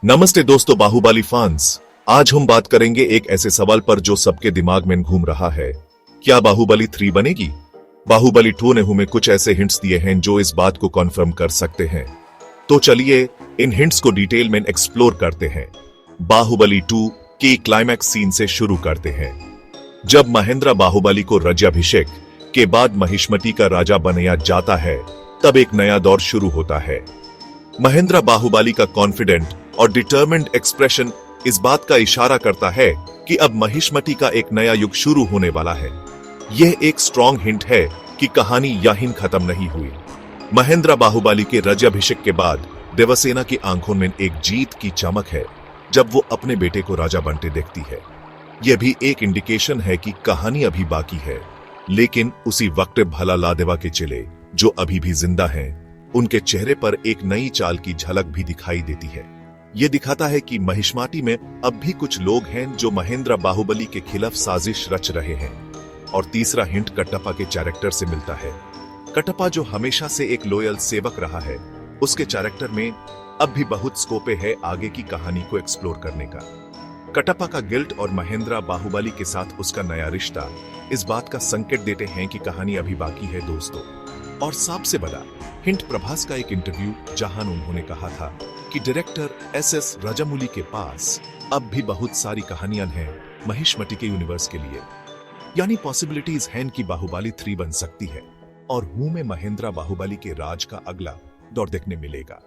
नमस्ते दोस्तों बाहुबली फैंस। आज हम बात करेंगे एक ऐसे सवाल पर जो सबके दिमाग में घूम रहा है। क्या बाहुबली 3 बनेगी? बाहुबली 2 ने हमें कुछ ऐसे हिंट्स दिए हैं जो इस बात को कॉन्फर्म कर सकते हैं। तो चलिए इन हिंट्स को डिटेल में एक्सप्लोर करते हैं। बाहुबली 2 के क्लाइमैक्स सीन से शुरू करते हैं। जब महेंद्र बाहुबली को राज्याभिषेक के बाद महिष्मती का राजा बनाया जाता है, तब एक नया दौर शुरू होता है। महेंद्र बाहुबली का कॉन्फिडेंट और डिटरमिन्ड एक्सप्रेशन इस बात का इशारा करता है कि अब महिष्मती का एक नया युग शुरू होने वाला है। यह एक स्ट्रॉन्ग हिंट है कि कहानी यहीं खत्म नहीं हुई। महेंद्र बाहुबली के राज्याभिषेक के बाद देवसेना की आंखों में एक जीत की चमक है जब वो अपने बेटे को राजा बनते देखती है। यह भी एक इंडिकेशन है कि कहानी अभी बाकी है, लेकिन उसी वक्त भला लादेवा के चेले जो अभी भी जिंदा हैं, उनके चेहरे पर एक नई चाल की झलक भी दिखाई देती है। यह दिखाता है कि महिष्मती में अब भी कुछ लोग हैं जो महेंद्र बाहुबली के खिलाफ साजिश रच रहे हैं। और तीसरा हिंट कटप्पा के कैरेक्टर से मिलता है। कटप्पा जो हमेशा से एक लॉयल सेवक रहा है, उसके कैरेक्टर में अब भी बहुत स्कोप है आगे की कहानी को एक्सप्लोर करने का। कटप्पा का गिल्ट और महेंद्र बाहुबली के साथ उसका नया रिश्ता इस बात का संकेत देते हैं कि कहानी अभी बाकी है दोस्तों। और सबसे बड़ा हिंट प्रभास का एक इंटरव्यू, जहां उन्होंने कहा था कि डायरेक्टर एस राजामौली के पास अब भी बहुत सारी कहानियां हैं महिष्मती के यूनिवर्स के लिए। यानी पॉसिबिलिटीज हैं कि बाहुबली 3 बन सकती है और हूं में महेंद्र बाहुबली के राज का अगला दौर देखने मिलेगा।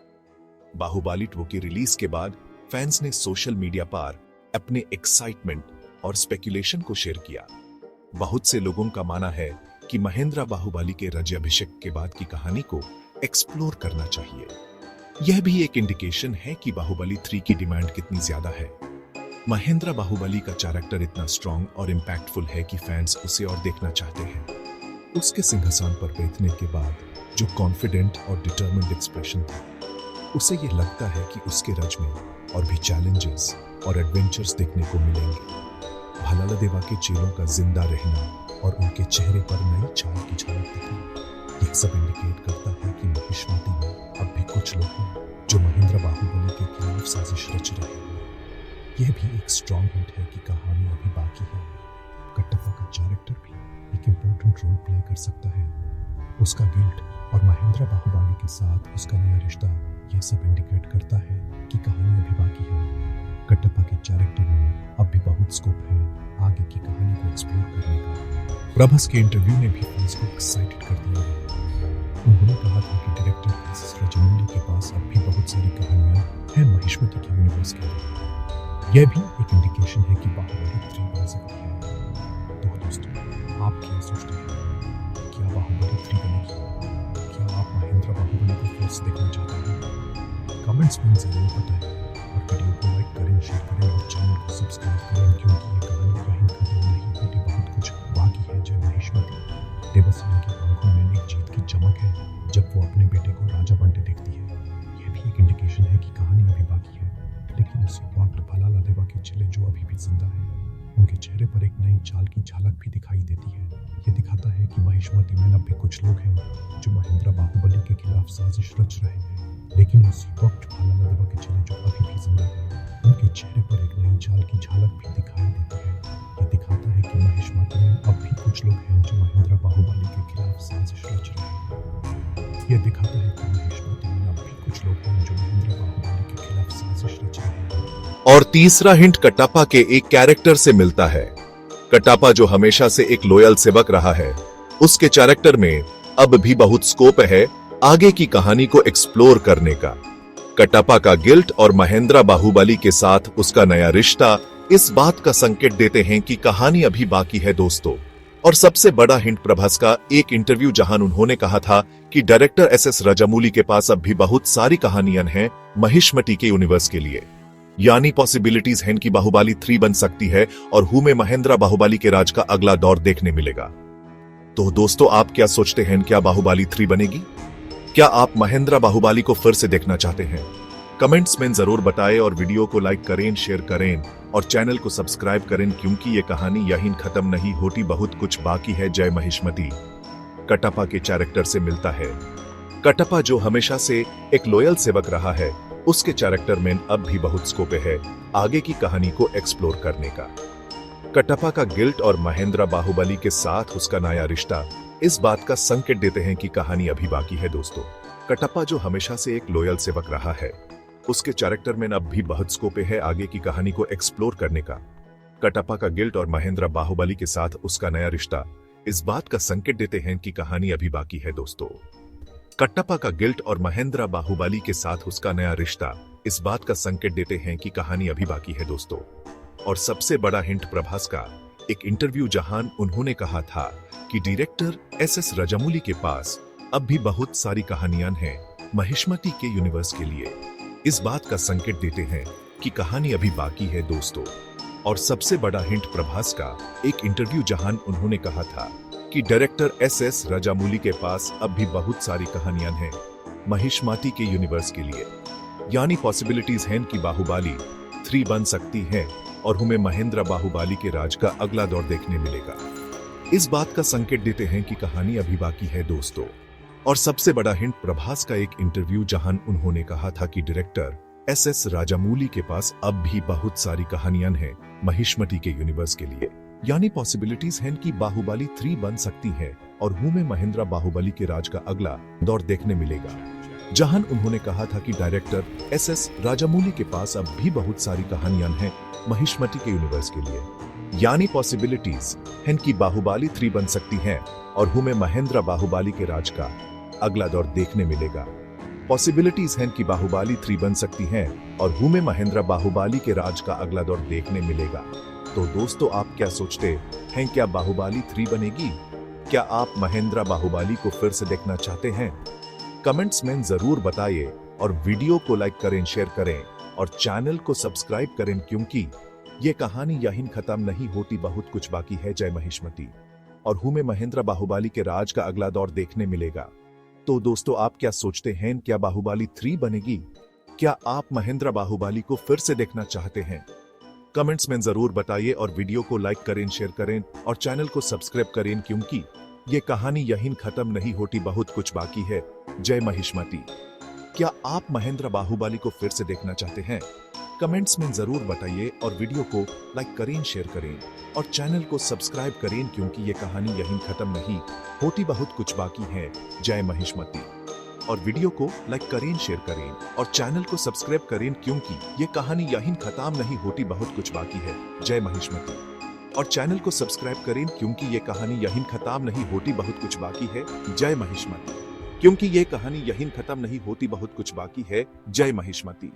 बाहुबली 2 की रिलीज के बाद फैंस ने सोशल मीडिया पर अपने एक्साइटमेंट और स्पेकुलेशन को शेयर किया। बहुत से लोगों का मानना है कि महेंद्र बाहुबली के राज्याभिषेक के बाद की कहानी को एक्सप्लोर करना चाहिए। यह भी एक इंडिकेशन है कि बाहुबली 3 की डिमांड कितनी ज्यादा है। महेंद्र बाहुबली का कैरेक्टर इतना स्ट्रॉन्ग और इम्पैक्टफुल है कि फैंस उसे और देखना चाहते हैं। उसके सिंहासन पर बैठने के बाद जो कॉन्फिडेंट और डिटरमिन्ड एक्सप्रेशन था, उसे यह लगता है कि उसके राज में और भी चैलेंजेस और एडवेंचर्स देखने को मिलेंगे। भला देवा के चेलों का जिंदा रहना और उनके चेहरे पर नई चाल की झलक दिखना, यह सब इंडिकेट करता है कि महिष्मती में अब भी कुछ लोग हैं जो महेंद्र बाहुबली के खिलाफ साजिश रच रहे हैं। यह भी एक स्ट्रॉन्ग हिंट है कि कहानी अभी बाकी है। कटप्पा का कैरेक्टर भी एक इम्पोर्टेंट रोल प्ले कर सकता है। उसका गिल्ट और महेंद्र बाहुबली के साथ उसका नया रिश्ता, यह सब इंडिकेट करता है कि कहानी अभी बाकी है। कटप्पा के कैरेक्टर में अब भी बहुत स्कोप है आगे की कहानी को एक्सप्लोर करने का। प्रभास के इंटरव्यू ने भी फैंस को एक्साइटेड कर दिया है। उन्होंने कहा था कि डायरेक्टर एस राजामौली के पास अब भी बहुत सारी कहानियां हैं महिष्मती के यूनिवर्स के लिए। यह भी एक इंडिकेशन है कि बाहुबली 3 बन सकती है। तो दोस्तों, आप क्या सोचते हैं? क्या बाहुबली 3 बनेगी? क्या आप महेंद्र बाहुबली को फिर से देखना चाहते हैं? कमेंट्स में जरूर बताएं और वीडियो को लाइक करें, शेयर करें और चैनल को सब्सक्राइब करें, क्योंकि ये कहानी कहीं खत्म नहीं होती। बहुत कुछ बाकी है। जय महिष्मती। देवसेना की आंखों में एक जीत की चमक है जब वो अपने बेटे को राजा बनते देखती है। यह भी एक इंडिकेशन है कि कहानी अभी बाकी है, लेकिन उसी वक्त भला लादेवा के चेले जो अभी भी जिंदा है, उनके चेहरे पर एक नई चाल की झलक भी दिखाई देती है। यह दिखाता है कि महिष्मती में अब भी कुछ लोग हैं जो महेंद्र बाहुबली के खिलाफ साजिश रच रहे हैं, लेकिन उसी वक्त भला लादेवा के चेले जो अभी भी जिंदा है, उनके चेहरे पर एक नई चाल की झलक भी दिखाई देती है। यह दिखाता है कि महिष्मती में अब भी कुछ लोग हैं जो महेंद्र बाहुबली के खिलाफ साजिश रच रहे हैं। यह दिखाता है कि महिष्मती में अब भी कुछ लोग हैं जो महेंद्र बाहुबली के खिलाफ साजिश रच रहे हैं। और तीसरा हिंट कटप्पा के एक कैरेक्टर से मिलता है। कटप्पा जो हमेशा से एक लॉयल सेवक रहा है, उसके कैरेक्टर में अब भी बहुत स्कोप है आगे की कहानी को एक्सप्लोर करने का। कटप्पा का गिल्ट और महेंद्र बाहुबली के साथ उसका नया रिश्ता इस बात का संकेत देते हैं कि कहानी अभी बाकी है दोस्तों। और सबसे बड़ा हिंट प्रभास का एक इंटरव्यू, जहां उन्होंने कहा था कि डायरेक्टर एस राजामौली के पास अब भी बहुत सारी कहानियां हैं महिष्मती के यूनिवर्स के लिए। यानी पॉसिबिलिटीज हैं कि बाहुबली 3 बन सकती है और हूं में महेंद्र बाहुबली के राज का अगला दौर देखने मिलेगा। तो दोस्तों, आप क्या सोचते हैं? क्या बाहुबली 3 बनेगी? क्या आप महेंद्र बाहुबली को फिर से देखना चाहते हैं? कमेंट्स में जरूर बताएं और वीडियो को लाइक करें, शेयर करें और चैनल को सब्सक्राइब करें, क्योंकि ये कहानी यहीं खत्म नहीं होती। बहुत कुछ बाकी है। जय महिष्मती। कटप्पा के कैरेक्टर से मिलता है। कटप्पा जो हमेशा से एक लॉयल सेवक रहा है, उसके कैरेक्टर में अब भी बहुत स्कोप है आगे की कहानी को एक्सप्लोर करने का। कटप्पा का गिल्ट और महेंद्र बाहुबली के साथ उसका नया रिश्ता इस बात का संकेत देते हैं कि कहानी अभी बाकी है दोस्तों। कटप्पा जो हमेशा से एक लॉयल सेवक रहा है, उसके कैरेक्टर में अब भी बहुत स्कोप है आगे की कहानी को एक्सप्लोर करने का। कटप्पा का गिल्ट और महेंद्र बाहुबली के साथ उसका नया रिश्ता इस बात का संकेत देते हैं कि कहानी अभी बाकी है दोस्तों। कटप्पा का गिल्ट और महेंद्र बाहुबली के साथ उसका नया रिश्ता इस बात का संकेत देते हैं कि कहानी अभी बाकी है दोस्तों। और सबसे बड़ा हिंट प्रभास का एक इंटरव्यू जहां उन्होंने कहा था कि डायरेक्टर एसएस राजामौली के पास अब भी बहुत सारी कहानियां हैं महिष्मती के यूनिवर्स के लिए, इस बात का संकेत देते हैं कि कहानी अभी बाकी है दोस्तों। और सबसे बड़ा हिंट प्रभास का एक इंटरव्यू जहां उन्होंने कहा था कि डायरेक्टर एसएस राजामौली के पास अब भी बहुत सारी कहानियां हैं महिष्मती के यूनिवर्स के लिए, यानी पॉसिबिलिटीज हैं कि बाहुबली 3 बन सकती है और हमें महेंद्र बाहुबली के राज का अगला दौर देखने मिलेगा। इस बात का संकेत देते हैं कि कहानी अभी बाकी है दोस्तों। और सबसे बड़ा हिंट प्रभास का एक इंटरव्यू जहां उन्होंने कहा था कि डायरेक्टर एसएस राजामौली के पास अब भी बहुत सारी कहानियां हैं महिष्मती के यूनिवर्स के लिए, यानी पॉसिबिलिटीज हैं कि बाहुबली 3 बन सकती है और हमें महेंद्र बाहुबली के राज का अगला दौर देखने मिलेगा। जहां उन्होंने कहा था कि डायरेक्टर एसएस राजामौली के पास अब भी बहुत सारी कहानियां हैं महिष्मती के यूनिवर्स के लिए, यानी पॉसिबिलिटीज हैं कि बाहुबली 3 बन सकती हैं और हमें महेंद्र बाहुबली के राज का अगला दौर देखने मिलेगा। पॉसिबिलिटीज हैं कि बाहुबली 3 बन सकती हैं और हमें महेंद्र बाहुबली के राज का अगला दौर देखने मिलेगा। तो दोस्तों, आप क्या सोचते हैं, क्या बाहुबली 3 बनेगी? क्या आप महेंद्र बाहुबली को फिर से देखना चाहते हैं? कमेंट्स में जरूर बताइए और वीडियो को लाइक करें, शेयर करें और चैनल को सब्सक्राइब करें, क्योंकि ये कहानी यहीं खत्म नहीं होती, बहुत कुछ बाकी है। जय महिष्मती। और हमें महेंद्र बाहुबली के राज का अगला दौर देखने मिलेगा। तो दोस्तों, आप क्या सोचते हैं, क्या बाहुबली 3 बनेगी? क्या आप महेंद्र बाहुबली को फिर से देखना चाहते हैं? कमेंट्स में जरूर बताइए और वीडियो को लाइक करें, शेयर करें और चैनल को सब्सक्राइब करें, क्योंकि ये कहानी यहीं खत्म नहीं होती, बहुत कुछ बाकी है। जय महिष्मती। क्या आप महेंद्र बाहुबली को फिर से देखना चाहते हैं? कमेंट्स में जरूर बताइए और वीडियो को लाइक करें, शेयर करें और चैनल को सब्सक्राइब करें, क्योंकि ये कहानी यहीं खत्म नहीं होती, बहुत कुछ बाकी है। जय महिष्मती। और वीडियो को लाइक करें, शेयर करें और चैनल को सब्सक्राइब करें, क्योंकि ये कहानी यहीं खत्म नहीं होती, बहुत कुछ बाकी है। जय महिष्मती। और चैनल को सब्सक्राइब करें, क्योंकि ये कहानी यहीं खत्म नहीं होती, बहुत कुछ बाकी है। जय महिष्मती। क्योंकि ये कहानी यहीं खत्म नहीं होती, बहुत कुछ बाकी है। जय महिष्मती।